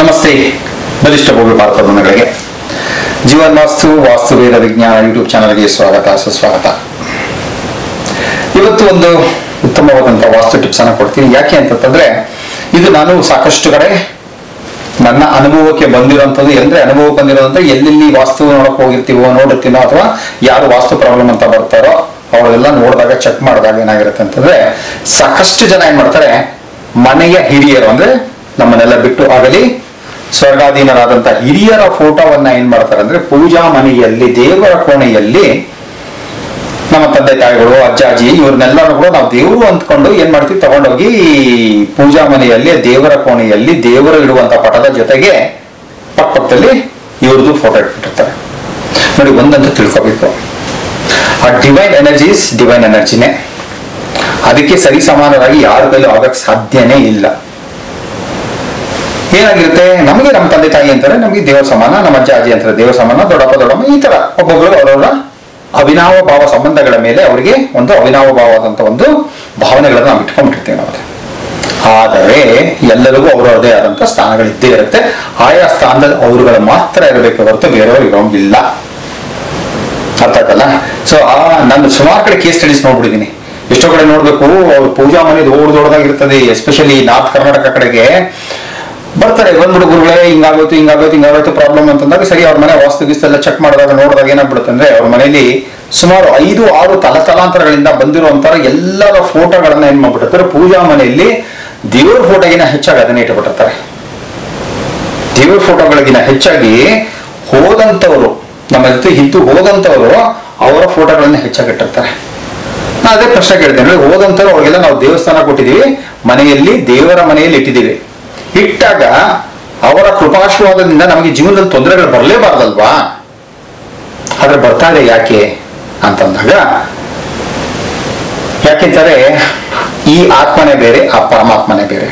ನಮಸ್ತೆ. ಬಲಿಷ್ಠ ಭವ್ಯ ಪಾತ್ರಗಳಿಗೆ ಜೀವನ್ ವಾಸ್ತು ವಾಸ್ತು ವೇದ ವಿಜ್ಞಾನ ಯೂಟ್ಯೂಬ್ ಚಾನಲ್ಗೆ ಸ್ವಾಗತ ಸುಸ್ವಾಗತ. ಇವತ್ತು ಒಂದು ಉತ್ತಮವಾದಂತಹ ವಾಸ್ತು ಟಿಪ್ಸ್ ಅನ್ನ ಕೊಡ್ತೀನಿ. ಯಾಕೆ ಅಂತಂದ್ರೆ ಇದು ನಾನು ಸಾಕಷ್ಟು ಕಡೆ ನನ್ನ ಅನುಭವಕ್ಕೆ ಬಂದಿರೋಂಥದ್ದು. ಅಂದ್ರೆ ಅನುಭವಕ್ಕೆ ಬಂದಿರೋದಂದ್ರೆ ಎಲ್ಲೆಲ್ಲಿ ವಾಸ್ತು ನೋಡಕ್ ಹೋಗಿರ್ತೀವೋ ನೋಡುತ್ತೀನೋ ಅಥವಾ ಯಾರು ವಾಸ್ತು ಪ್ರಾಬ್ಲಮ್ ಅಂತ ಬರ್ತಾರೋ ಅವರೆಲ್ಲ ನೋಡಿದಾಗ ಚೆಕ್ ಮಾಡಿದಾಗ ಏನಾಗಿರುತ್ತೆ ಅಂತಂದ್ರೆ ಸಾಕಷ್ಟು ಜನ ಏನ್ ಮಾಡ್ತಾರೆ, ಮನೆಯ ಹಿರಿಯರು ಅಂದ್ರೆ ನಮ್ಮನ್ನೆಲ್ಲ ಬಿಟ್ಟು ಆಗಲಿ ಸ್ವರ್ಗಾಧೀನರಾದಂತಹ ಹಿರಿಯರ ಫೋಟೋವನ್ನ ಏನ್ ಮಾಡ್ತಾರೆ ಅಂದ್ರೆ ಪೂಜಾ ಮನೆಯಲ್ಲಿ ದೇವರ ಕೋಣೆಯಲ್ಲಿ ನಮ್ಮ ತಂದೆ ತಾಯಿಗಳು ಅಜ್ಜ ಅಜ್ಜಿ ಇವ್ರನ್ನೆಲ್ಲರೂ ಕೂಡ ನಾವು ದೇವರು ಅಂದ್ಕೊಂಡು ಏನ್ ಮಾಡ್ತೀವಿ, ತಗೊಂಡೋಗಿ ಪೂಜಾ ಮನೆಯಲ್ಲಿ ದೇವರ ಕೋಣೆಯಲ್ಲಿ ದೇವರು ಇಡುವಂತ ಪಟದ ಜೊತೆಗೆ ಪಕ್ಕದಲ್ಲಿ ಇವ್ರದ್ದು ಫೋಟೋ ಇಟ್ಬಿಟ್ಟಿರ್ತಾರೆ. ನೋಡಿ, ಒಂದಂತೂ ತಿಳ್ಕೋಬೇಕು, ಆ ಡಿವೈನ್ ಎನರ್ಜೀಸ್ ಡಿವೈನ್ ಎನರ್ಜಿನೇ. ಅದಕ್ಕೆ ಸರಿ ಸಮಾನರಾಗಿ ಯಾರ ಕೈಲೂ ಆಗಕ್ ಸಾಧ್ಯನೇ ಇಲ್ಲ. ಏನಾಗಿರುತ್ತೆ, ನಮಗೆ ನಮ್ಮ ತಂದೆ ತಾಯಿ ಅಂತಾರೆ ನಮಗೆ ದೇವರ ಸಮಾನ, ನಮ್ಮ ಅಜ್ಜ ಅಜ್ಜಿ ಅಂತಾರೆ ದೇವರ ಸಮಾನ, ದೊಡ್ಡಪ್ಪ ದೊಡ್ಡಮ್ಮ, ಈ ತರ ಒಬ್ಬೊಬ್ಬರು ಅವರವರ ಅವಿನಾವ ಭಾವ ಸಂಬಂಧಗಳ ಮೇಲೆ ಅವರಿಗೆ ಒಂದು ಅವಿನಾವ ಭಾವವಾದಂತ ಒಂದು ಭಾವನೆಗಳನ್ನ ನಾವು ಇಟ್ಕೊಂಡ್ಬಿಟ್ಟಿರ್ತೇವೆ ನಾವು. ಆದರೆ ಎಲ್ಲರಿಗೂ ಅವರದೇ ಆದಂತ ಸ್ಥಾನಗಳಿದ್ದೇ ಇರುತ್ತೆ. ಆಯಾ ಸ್ಥಾನದಲ್ಲಿ ಅವರುಗಳು ಮಾತ್ರ ಇರಬೇಕು ಹೊರತು ಬೇರೆಯವರು ಇರೋಂಗಿಲ್ಲ. ಅರ್ಥ ಆಯ್ತಲ್ಲ? ಸೊ ನಾನು ಸುಮಾರು ಕಡೆ ಕೇಸ್ ಸ್ಟಡೀಸ್ ನೋಡ್ಬಿಟ್ಟಿದ್ದೀನಿ. ಎಷ್ಟೋ ಕಡೆ ನೋಡ್ಬೇಕು, ಅವ್ರ ಪೂಜಾ ಮನೆ ದೊಡ್ಡದಾಗಿರ್ತದೆ. ಎಸ್ಪೆಷಲಿ ನಾರ್ತ್ ಕರ್ನಾಟಕ ಕಡೆಗೆ ಬರ್ತಾರೆ, ಬಂದ್ಬಿಡು ಗುರುಗಳೇ ಹಿಂಗಾಗೋಯ್ತು ಪ್ರಾಬ್ಲಮ್ ಅಂತಂದಾಗ ಸರಿ ಅವ್ರ ಮನೆ ವಾಸ್ತು ಗೀಸ್ತೆಲ್ಲ ಚೆಕ್ ಮಾಡಿದಾಗ ನೋಡಿದಾಗ ಏನಾಗ್ಬಿಡುತ್ತೆ ಅಂದ್ರೆ ಅವ್ರ ಮನೆಯಲ್ಲಿ ಸುಮಾರು 5-6 ತಲಾಂತರಗಳಿಂದ ಬಂದಿರುವಂತರ ಎಲ್ಲರ ಫೋಟೋಗಳನ್ನ ಏನ್ ಮಾಡ್ಬಿಟ್ಟಿರ್ತಾರೆ, ಪೂಜಾ ಮನೆಯಲ್ಲಿ ದೇವ್ರ ಫೋಟೋಗಿನ ಹೆಚ್ಚಾಗಿ ಅದನ್ನ ಇಟ್ಬಿಟ್ಟಿರ್ತಾರೆ. ದೇವ್ರ ಫೋಟೋಗಳಿಗಿನ ಹೆಚ್ಚಾಗಿ ಹೋದಂತವರು, ನಮ್ಮ ಜೊತೆ ಇದ್ದು ಹೋದಂತವರು ಅವರ ಫೋಟೋಗಳನ್ನ ಹೆಚ್ಚಾಗಿ ಇಟ್ಟಿರ್ತಾರೆ. ನಾ ಅದೇ ಪ್ರಶ್ನೆ ಕೇಳ್ತೇನೆ, ಹೋದಂತವ್ರು ಅವ್ರಿಗೆಲ್ಲ ನಾವು ದೇವಸ್ಥಾನ ಕೊಟ್ಟಿದೀವಿ, ಮನೆಯಲ್ಲಿ ದೇವರ ಮನೆಯಲ್ಲಿ ಇಟ್ಟಿದ್ದೀವಿ. ಇಟ್ಟಾಗ ಅವರ ಕೃಪಾಶೀರ್ವಾದದಿಂದ ನಮಗೆ ಜೀವನದಲ್ಲಿ ತೊಂದರೆಗಳು ಬರಲೇಬಾರ್ದಲ್ವಾ? ಆದ್ರೆ ಬರ್ತಾ ಇದೆ ಯಾಕೆ ಅಂತಂದಾಗ, ಯಾಕೆಂತಾರೆ ಈ ಆತ್ಮನೇ ಬೇರೆ, ಆ ಪರಮಾತ್ಮನೇ ಬೇರೆ.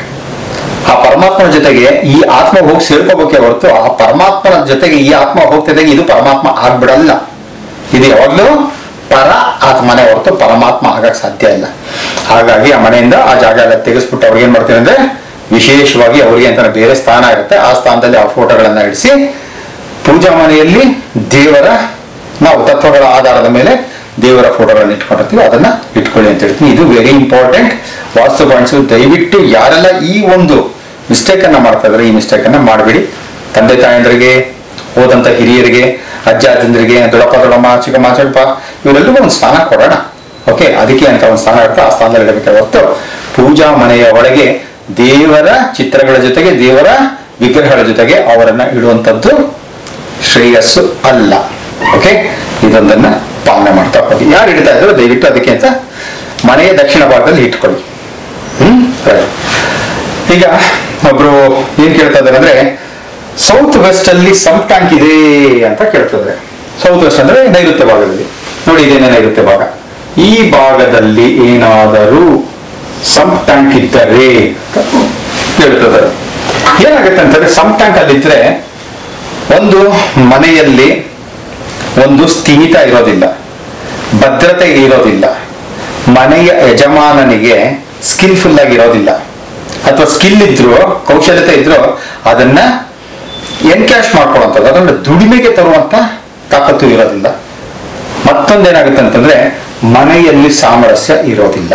ಆ ಪರಮಾತ್ಮನ ಜೊತೆಗೆ ಈ ಆತ್ಮ ಹೋಗಿ ಸೇರ್ಕೋಬೇಕೆ ಹೊರತು ಆ ಪರಮಾತ್ಮನ ಜೊತೆಗೆ ಈ ಆತ್ಮ ಹೋಗ್ತಿದ್ದಾಗ ಇದು ಪರಮಾತ್ಮ ಆಗ್ಬಿಡಲ್ಲ. ಇದು ಯಾವಾಗ್ಲೂ ಪರ ಆತ್ಮನೇ ಹೊರತು ಪರಮಾತ್ಮ ಆಗಕ್ ಸಾಧ್ಯ ಇಲ್ಲ. ಹಾಗಾಗಿ ಆ ಮನೆಯಿಂದ ಆ ಜಾಗ ಎಲ್ಲ ತೆಗೆಸ್ಬಿಟ್ಟು ಅವ್ರಿಗೆ ಏನ್ ಮಾಡ್ತೀವಿ ಅಂದ್ರೆ ವಿಶೇಷವಾಗಿ ಅವರಿಗೆ ಅಂತ ಬೇರೆ ಸ್ಥಾನ ಇರುತ್ತೆ, ಆ ಸ್ಥಾನದಲ್ಲಿ ಆ ಫೋಟೋಗಳನ್ನ ಇಡಿಸಿ ಪೂಜಾ ಮನೆಯಲ್ಲಿ ದೇವರ ನಾವು ತತ್ವಗಳ ಆಧಾರದ ಮೇಲೆ ದೇವರ ಫೋಟೋಗಳನ್ನ ಇಟ್ಕೊಂಡಿರ್ತೀವಿ, ಅದನ್ನ ಇಟ್ಕೊಳ್ಳಿ ಅಂತ ಹೇಳ್ತೀನಿ. ಇದು ವೆರಿ ಇಂಪಾರ್ಟೆಂಟ್ ವಾಸ್ತು ಪಾಯಿಂಟ್ಸ್. ದಯವಿಟ್ಟು ಯಾರೆಲ್ಲ ಈ ಒಂದು ಮಿಸ್ಟೇಕ್ ಅನ್ನ ಮಾಡ್ತಾ ಇದ್ರೆ ಈ ಮಿಸ್ಟೇಕ್ ಅನ್ನ ಮಾಡಬೇಡಿ. ತಂದೆ ತಾಯಂದ್ರಿಗೆ, ಹೋದಂತ ಹಿರಿಯರಿಗೆ, ಅಜ್ಜ ಅಜ್ಜಂದ್ರಿಗೆ, ದೊಡ್ಡಪ್ಪ ದೊಡ್ಡಮ್ಮ, ಚಿಕ್ಕಮ್ಮ ಚಿಕ್ಕಪ್ಪ ಇವರೆಲ್ಲರಿಗೂ ಒಂದು ಸ್ಥಾನ ಕೊಡೋಣ. ಓಕೆ, ಅದಕ್ಕೆ ಅಂತ ಒಂದು ಸ್ಥಾನ ಇರುತ್ತೆ, ಆ ಸ್ಥಾನದಲ್ಲಿ ಇಡಬೇಕಾದ ಹೊರತು ಪೂಜಾ ಮನೆಯ ಒಳಗೆ ದೇವರ ಚಿತ್ರಗಳ ಜೊತೆಗೆ ದೇವರ ವಿಗ್ರಹಗಳ ಜೊತೆಗೆ ಅವರನ್ನ ಇಡುವಂತದ್ದು ಶ್ರೇಯಸ್ಸು ಅಲ್ಲ. ಓಕೆ, ಇದೊಂದನ್ನ ಪಾಲನೆ ಮಾಡ್ತಾ ಹೋಗಿ. ಯಾರು ಇಡ್ತಾ ಇದ್ರು ದಯವಿಟ್ಟು ಅದಕ್ಕೆ ಅಂತ ಮನೆಯ ದಕ್ಷಿಣ ಭಾಗದಲ್ಲಿ ಇಟ್ಕೊಳ್ಳಿ. ಈಗ ಒಬ್ರು ಏನ್ ಕೇಳ್ತಾ ಇದ್ದಾರೆ ಅಂದ್ರೆ ಸೌತ್ ವೆಸ್ಟ್ ಅಲ್ಲಿ ಸಂಪ್ ಟ್ಯಾಂಕ್ ಇದೆ ಅಂತ ಕೇಳ್ತಿದ್ರೆ. ಸೌತ್ ವೆಸ್ಟ್ ಅಂದ್ರೆ ನೈಋತ್ಯ ಭಾಗದಲ್ಲಿ. ನೋಡಿ, ಇದೇನೇ ನೈಋತ್ಯ ಭಾಗ. ಈ ಭಾಗದಲ್ಲಿ ಏನಾದರೂ ಸಂಪ್ ಟ್ಯಾಂಕ್ ಇದ್ದರೆ ಹೇಳ್ತಿದ್ದಾರೆ. ಏನಾಗುತ್ತೆ ಅಂತಂದ್ರೆ ಸಂಪ್ ಟ್ಯಾಂಕ್ ಅಲ್ಲಿ ಇದ್ರೆ ಒಂದು ಮನೆಯಲ್ಲಿ ಒಂದು ಸ್ಥಿಮಿತ ಇರೋದಿಲ್ಲ, ಭದ್ರತೆ ಇರೋದಿಲ್ಲ, ಮನೆಯ ಯಜಮಾನನಿಗೆ ಸ್ಕಿಲ್ಫುಲ್ ಆಗಿರೋದಿಲ್ಲ, ಅಥವಾ ಸ್ಕಿಲ್ ಇದ್ರು ಕೌಶಲ್ಯತೆ ಇದ್ರು ಅದನ್ನ ಎನ್ಕ್ಯಾಶ್ ಮಾಡ್ಕೊಳ್ಳುವಂಥದ್ದು, ಅದನ್ನ ದುಡಿಮೆಗೆ ತರುವಂತ ತಾಕತ್ತು ಇರೋದಿಲ್ಲ. ಮತ್ತೊಂದೇನಾಗುತ್ತೆ ಅಂತಂದ್ರೆ ಮನೆಯಲ್ಲಿ ಸಾಮರಸ್ಯ ಇರೋದಿಲ್ಲ.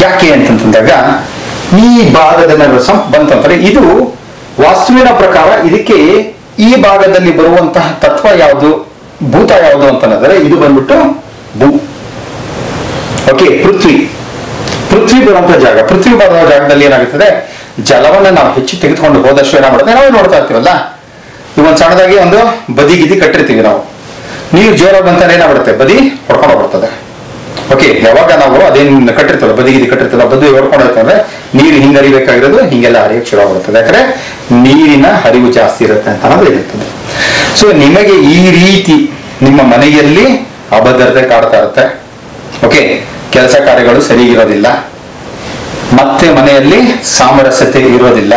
ಯಾಕೆ ಅಂತಂದಾಗ ಈ ಭಾಗದ ಬಂತಂದ್ರೆ ಇದು ವಾಸ್ತುವಿನ ಪ್ರಕಾರ ಇದಕ್ಕೆ ಈ ಭಾಗದಲ್ಲಿ ಬರುವಂತಹ ತತ್ವ ಯಾವುದು, ಭೂತ ಯಾವುದು ಅಂತಂದ್ರೆ ಇದು ಬಂದ್ಬಿಟ್ಟು ಭೂ. ಓಕೆ, ಪೃಥ್ವಿ ಬರುವಂತಹ ಜಾಗ. ಪೃಥ್ವಿ ಬರುವ ಜಾಗದಲ್ಲಿ ಏನಾಗುತ್ತದೆ, ಜಲವನ್ನ ನಾವು ಹೆಚ್ಚು ತೆಗೆದುಕೊಂಡು ಹೋದಷ್ಟು ಏನಾಗ್ಬಿಡುತ್ತೆ, ನಾವು ನೋಡ್ತಾ ಇರ್ತೀವಲ್ಲ, ಈಗ ಒಂದು ಸಣ್ಣದಾಗಿ ಒಂದು ಬದಿ ಗಿದಿ ಕಟ್ಟಿರ್ತೀವಿ ನಾವು, ನೀರು ಜೋರಾಗಿ ಬಂತಾನೆ ಏನಾಗ್ಬಿಡುತ್ತೆ, ಬದಿ ಹೊಡ್ಕೊಂಡು ಹೋಗ್ಬಿಡ್ತದೆ. ಓಕೆ, ಯಾವಾಗ ನಾವು ಅದೇನು ಕಟ್ಟಿರ್ತಲ್ಲ, ಬದಿ ಗಿದಿ ಕಟ್ಟಿರ್ತಲ್ಲ, ಬದಿ ಹೊಡ್ಕೊಂಡಿರ್ತಂದ್ರೆ ನೀರು ಹಿಂಗೆ ಹರಿಬೇಕಾಗಿರೋದು ಹಿಂಗೆಲ್ಲ ಹರಿಯಕ್ಕೆ ಶುರು ಆಗ್ಬಿಡ್ತದೆ. ಯಾಕಂದ್ರೆ ನೀರಿನ ಹರಿವು ಜಾಸ್ತಿ ಇರುತ್ತೆ ಅಂತ ಅನ್ನೋದು ಇರುತ್ತದೆ. ಸೊ ನಿಮಗೆ ಈ ರೀತಿ ನಿಮ್ಮ ಮನೆಯಲ್ಲಿ ಅಭದ್ರತೆ ಕಾಡ್ತಾ ಇರುತ್ತೆ. ಓಕೆ, ಕೆಲಸ ಕಾರ್ಯಗಳು ಸರಿ ಇರೋದಿಲ್ಲ, ಮತ್ತೆ ಮನೆಯಲ್ಲಿ ಸಾಮರಸ್ಯತೆ ಇರೋದಿಲ್ಲ,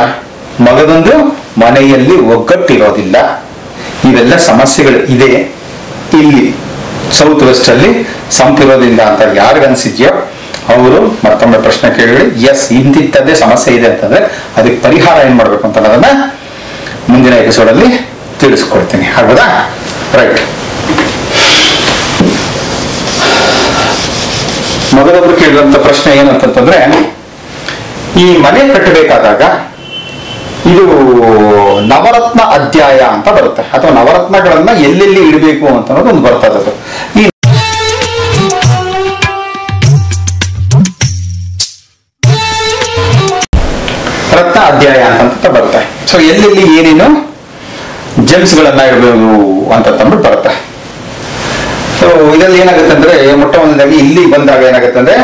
ಮಗದೊಂದು ಮನೆಯಲ್ಲಿ ಒಗ್ಗಟ್ಟಿರೋದಿಲ್ಲ, ಇವೆಲ್ಲ ಸಮಸ್ಯೆಗಳು ಇದೆ. ಇಲ್ಲಿ ಸೌತ್ ವೆಸ್ಟ್ ಅಲ್ಲಿ ಸಂಪ್ ಇರೋದ್ರಿಂದ ಅಂತ ಯಾರಿಗನ್ಸಿದ್ಯೋ ಅವರು ಮತ್ತೊಮ್ಮೆ ಪ್ರಶ್ನೆ ಕೇಳಿ ಎಸ್ ಇಂತಿಂತದ್ದೇ ಸಮಸ್ಯೆ ಇದೆ ಅಂತಂದ್ರೆ ಅದಕ್ಕೆ ಪರಿಹಾರ ಏನ್ ಮಾಡ್ಬೇಕು ಅಂತ ಅನ್ನೋದನ್ನ ಮುಂದಿನ ಎಪಿಸೋಡ್ ಅಲ್ಲಿ ತಿಳಿಸ್ಕೊಡ್ತೀನಿ. ಆಗ್ಬೋದಾ? ರೈಟ್. ಮೊದಲೊಬ್ರು ಕೇಳಿದಂತ ಪ್ರಶ್ನೆ ಏನಂತಂದ್ರೆ, ಈ ಮನೆ ಕಟ್ಟಬೇಕಾದಾಗ ಇದು ನವರತ್ನ ಅಧ್ಯಾಯ ಅಂತ ಬರುತ್ತೆ, ಅಥವಾ ನವರತ್ನಗಳನ್ನ ಎಲ್ಲೆಲ್ಲಿ ಇಡಬೇಕು ಅಂತ ಅನ್ನೋದು ಒಂದು ಬರ್ತದೆ. ಅದು ಈ ರತ್ನ ಅಧ್ಯಾಯ ಅಂತ ಬರುತ್ತೆ. ಸೊ ಎಲ್ಲೆಲ್ಲಿ ಏನೇನು ಜೆಮ್ಸ್ ಗಳನ್ನ ಇಡಬೇಕು ಅಂತ ತಂದ್ಬಿಟ್ಟು ಬರುತ್ತೆ. ಸೊ ಇದರಲ್ಲಿ ಏನಾಗುತ್ತೆ ಅಂದ್ರೆ, ಮೊಟ್ಟ ಮೊದಲಾಗಿ ಇಲ್ಲಿ ಬಂದಾಗ ಏನಾಗುತ್ತೆ ಅಂದ್ರೆ,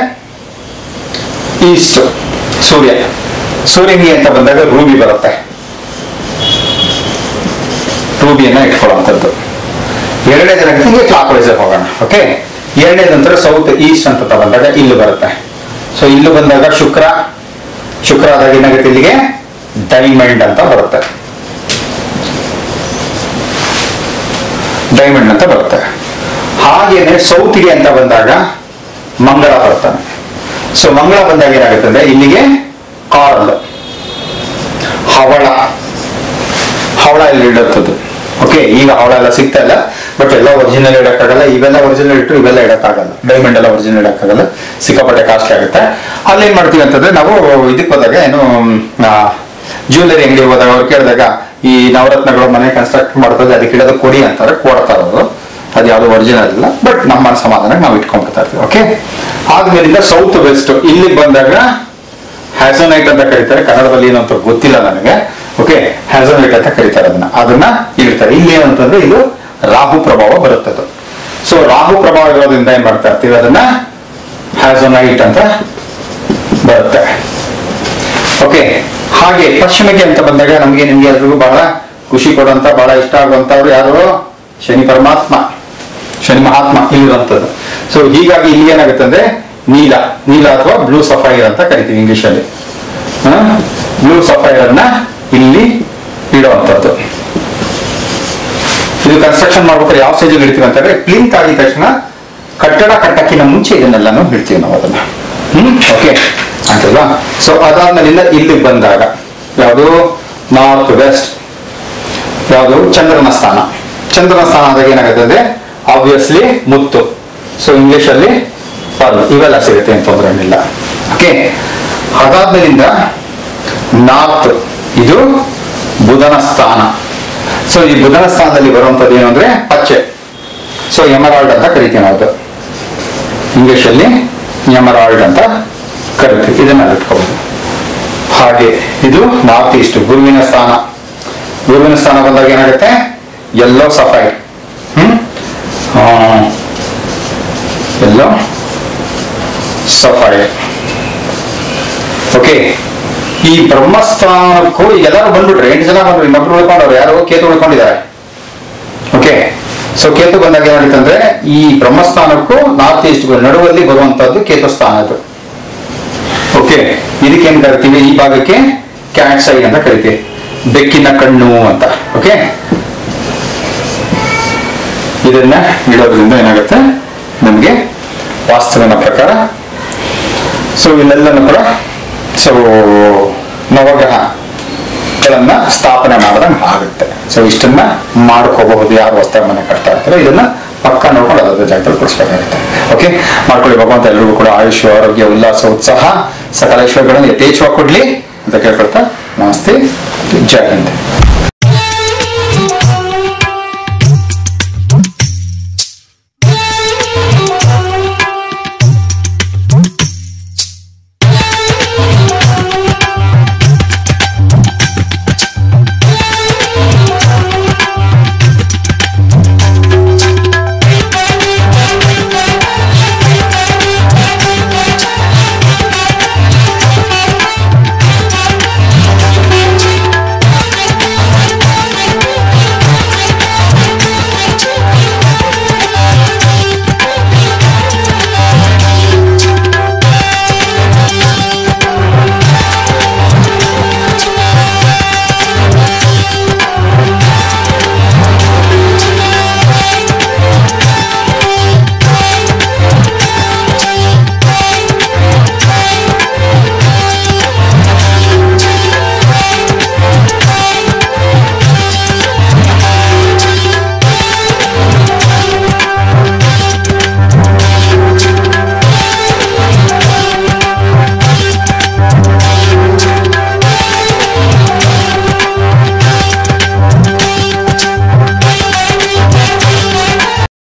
ಈಸ್ಟ್ ಸೂರ್ಯನಿಗೆ ಅಂತ ಬಂದಾಗ ರೂಬಿ ಬರುತ್ತೆ, ರೂಬಿಯನ್ನ ಇಟ್ಕೊಳ್ಳುವಂಥದ್ದು. ಎರಡನೇದಾಗುತ್ತೆ ಹಿಂಗೆ ಕ್ಲಾಕ್ ವೈಸ್ ಹೋಗೋಣ. ಓಕೆ, ಎರಡನೇದ ನಂತರ ಸೌತ್ ಈಸ್ಟ್ ಅಂತ ಬಂದಾಗ ಇಲ್ಲೂ ಬರುತ್ತೆ. ಸೊ ಇಲ್ಲೂ ಬಂದಾಗ ಶುಕ್ರ ಆದಾಗ ಏನಾಗುತ್ತೆ, ಇಲ್ಲಿಗೆ ಡೈಮಂಡ್ ಅಂತ ಬರುತ್ತೆ, ಡೈಮಂಡ್ ಅಂತ ಬರುತ್ತೆ. ಹಾಗೇನೆ ಸೌತ್ಗೆ ಅಂತ ಬಂದಾಗ ಮಂಗಳ ಬರ್ತಾನೆ. ಸೊ ಮಂಗಳ ಬಂದಾಗ ಏನಾಗುತ್ತೆ ಅಂದ್ರೆ ಇಲ್ಲಿಗೆ ಕಾರ್ಲ್, ಹವಳ ಇಲ್ಲಿ ಇಡುತ್ತದ್ದು. ಓಕೆ, ಈಗ ಹವಳ ಎಲ್ಲ ಸಿಗ್ತಾ ಇಲ್ಲ, ಬಟ್ ಎಲ್ಲ ಒರಿಜಿನಲ್ ಇಡಕ್ಕಾಗಲ್ಲ. ಇವೆಲ್ಲ ಒರಿಜಿನಲ್ ಇಟ್ಟು ಇವೆಲ್ಲ ಇಡಕ್ಕಾಗಲ್ಲ, ಡೈಮಂಡ್ ಎಲ್ಲ ಒರಿಜಿನಲ್ ಇಡಕ್ಕಾಗಲ್ಲ, ಸಿಕ್ಕಾಪಟ್ಟೆ ಕಾಸ್ಟ್ಲಿ ಆಗುತ್ತೆ. ಅಲ್ಲೇನ್ ಮಾಡ್ತೀವಿ ಅಂತಂದ್ರೆ, ನಾವು ಇದಕ್ಕೆ ಹೋದಾಗ ಏನು ಜ್ಯುವೆಲರಿ ಅಂಗಡಿ ಹೋದಾಗ ಅವ್ರು ಕೇಳಿದಾಗ ಈ ನವರತ್ನಗಳು ಮನೆ ಕನ್ಸ್ಟ್ರಕ್ಟ್ ಮಾಡ್ತದೆ, ಅದಕ್ಕೆ ಇಡೋದು ಕೊಡಿ ಅಂತಾರೆ, ಕೊಡ್ತಾ ಇರೋದು. ಅದು ಯಾವುದು ಒರಿಜಿನಲ್ ಇಲ್ಲ, ಬಟ್ ನಮ್ಮ ಸಮಾಧಾನ ನಾವು ಇಟ್ಕೊಂಡ್ಬಿಡ್ತಾ ಇರ್ತೀವಿ. ಓಕೆ, ಆದ್ಮೇಲಿಂದ ಸೌತ್ ವೆಸ್ಟ್ ಇಲ್ಲಿ ಬಂದಾಗ ಹ್ಯಾಸೋನೈಟ್ ಅಂತ ಕರೀತಾರೆ, ಕನ್ನಡದಲ್ಲಿ ಏನು ಅಂತ ಗೊತ್ತಿಲ್ಲ ನನಗೆ. ಓಕೆ, ಹ್ಯಾಸೋನೈಟ್ ಅಂತ ಕರೀತಾರೆ ಅದನ್ನ ಇಡ್ತಾರೆ. ಇಲ್ಲಿ ಏನಂತಂದ್ರೆ ಇದು ರಾಹು ಪ್ರಭಾವ ಬರುತ್ತದೆ. ಸೊ ರಾಹು ಪ್ರಭಾವ ಇರೋದ್ರಿಂದ ಏನ್ ಮಾಡ್ತಾ ಇರ್ತೀವಿ, ಅದನ್ನ ಹ್ಯಾಸೋನೈಟ್ ಅಂತ ಬರುತ್ತೆ. ಓಕೆ, ಹಾಗೆ ಪಶ್ಚಿಮಕ್ಕೆ ಅಂತ ಬಂದಾಗ ನಮ್ಗೆ ನಿಮ್ಗೆ ಎಲ್ರಿಗೂ ಬಹಳ ಖುಷಿ ಕೊಡುವಂತ, ಬಹಳ ಇಷ್ಟ ಆಗುವಂತವ್ರು ಯಾರು, ಶನಿ ಮಹಾತ್ಮ ಇಲ್ಲಿರುವಂತದ್ದು. ಸೊ ಹೀಗಾಗಿ ಇಲ್ಲಿ ಏನಾಗುತ್ತೆ ಅಂದ್ರೆ ನೀಲ ಅಥವಾ ಬ್ಲೂ ಸಫೈರ್ ಅಂತ ಕರಿತೀವಿ ಇಂಗ್ಲಿಷ್ ಅಲ್ಲಿ. ಬ್ಲೂ ಸಫೈರ್ ಅನ್ನ ಇಲ್ಲಿ ಇಡುವಂತದ್ದು. ಇದು ಕನ್ಸ್ಟ್ರಕ್ಷನ್ ಮಾಡ್ಬೇಕಾದ್ರೆ ಯಾವ ಸ್ಟೇಜ್ ಇಡ್ತೀವಿ ಅಂತಂದ್ರೆ, ಪ್ಲಿಂತ್ ಆಗಿದ ತಕ್ಷಣ ಕಟ್ಟಡ ಕಟ್ಟಕ್ಕಿಂತ ಮುಂಚೆ ಇದನ್ನೆಲ್ಲಾನು ಇಡ್ತೀವಿ ನಾವು ಅದನ್ನ. ಓಕೆ ಅಂತಲ್ವಾ? ಸೊ ಅದಾದ್ಮೇಲಿಂದ ಇಲ್ಲಿ ಬಂದಾಗ ಯಾವುದು ನಾರ್ತ್ ವೆಸ್ಟ್, ಯಾವುದು ಚಂದ್ರನ ಸ್ಥಾನ ಆದಾಗ ಏನಾಗುತ್ತೆ ಅಂದ್ರೆ ಆಬ್ವಿಯಸ್ಲಿ ಮುತ್ತು. ಸೊ ಇಂಗ್ಲಿಷ್ ಅಲ್ಲಿ ಪರ್ಲ್, ಇವೆಲ್ಲ ಸಿಗುತ್ತೆ ಅಂತ ತೊಂದರೆ ಏನಿಲ್ಲ. ಓಕೆ, ಅದಾದ್ಮೇಲಿಂದ ನಾರ್ತ್, ಇದು ಬುಧನ ಸ್ಥಾನ. ಸೊ ಈ ಬುಧನ ಸ್ಥಾನದಲ್ಲಿ ಬರುವಂತದ್ದು ಏನು ಅಂದ್ರೆ ಪಚ್ಚೆ. ಸೊ ಎಮರಾಲ್ಡ್ ಅಂತ ಕರಿತೀವಿ ನಾವು, ಇಂಗ್ಲಿಷ್ ಅಲ್ಲಿ ಎಮರಾಲ್ಡ್ ಅಂತ ಕರಿತೀವಿ. ಇದನ್ನ ಇಟ್ಕೋಬಹುದು. ಹಾಗೆ ಇದು ನಾರ್ತ್ ಈಸ್ಟ್, ಗುರುವಿನ ಸ್ಥಾನ ಬಂದಾಗ ಏನಾಗುತ್ತೆ, yellow sapphire, yellow sapphire. Okay, ಈ ಬ್ರಹ್ಮಸ್ಥಾನಕ್ಕೂ ಎಲ್ಲರೂ ಬಂದ್ಬಿಟ್ರೆ 8 ಜನ ಬಂದ್ರು, ಇನ್ನೊಬ್ರು ಉಳ್ಕೊಂಡವ್ರು ಯಾರು, ಕೇತು ಉಳ್ಕೊಂಡಿದ್ದಾರೆ. ಓಕೆ, ಸೊ ಕೇತು ಬಂದಾಗ ಏನಾಗುತ್ತೆ, ಈ ಬ್ರಹ್ಮಸ್ಥಾನಕ್ಕೂ ನಾರ್ತ್ ಈಸ್ಟ್ ನಡುವಲ್ಲಿ ಬರುವಂತದ್ದು ಕೇತು ಸ್ಥಾನ ಅದು. ಓಕೆ, ಇದಕ್ಕೆ ಏನ್ ಕರಿತೀವಿ, ಈ ಭಾಗಕ್ಕೆ ಕ್ಯಾಟ್ಸ್ ಐ ಅಂತ ಕರಿತೀವಿ, ಬೆಕ್ಕಿನ ಕಣ್ಣು ಅಂತ. ಓಕೆ, ಇದನ್ನ ಇಡೋದ್ರಿಂದ ಏನಾಗುತ್ತೆ ನಮ್ಗೆ ವಾಸ್ತುವಿನ ಪ್ರಕಾರ. ಸೊ ಇಲ್ಲೆಲ್ಲನೂ ಕೂಡ ಸೊ ನವಗ್ರಹಗಳನ್ನ ಸ್ಥಾಪನೆ ಮಾಡಿದಂಗೆ ಆಗುತ್ತೆ. ಸೊ ಇಷ್ಟನ್ನ ಮಾಡ್ಕೋಬಹುದು ಯಾರು ಹೊಸದಾಗಿ ಮನೆ ಕಟ್ತಾ ಇರ್ತಾರೆ, ಇದನ್ನ ಪಕ್ಕ ನೋಡ್ಕೊಂಡು ಅದಾದ ಜಾಗದಲ್ಲಿ ಕೊಡಿಸ್ಬೇಕಾಗುತ್ತೆ. ಓಕೆ, ಮಾಡ್ಕೊಳ್ಳಿ. ಭಗವಂತ ಎಲ್ರಿಗೂ ಕೂಡ ಆಯುಷ್, ಆರೋಗ್ಯ, ಉಲ್ಲಾಸ, ಉತ್ಸಾಹ, ಸಕಲ ಐಶ್ವರ್ಯಗಳನ್ನು ಯಥೇಚ್ಛವಾಗಿ ಕೊಡ್ಲಿ ಅಂತ ಕೇಳ್ಕೊಳ್ತಾ ನಮಸ್ತೆ, ಜೈ ಹಿಂದ್.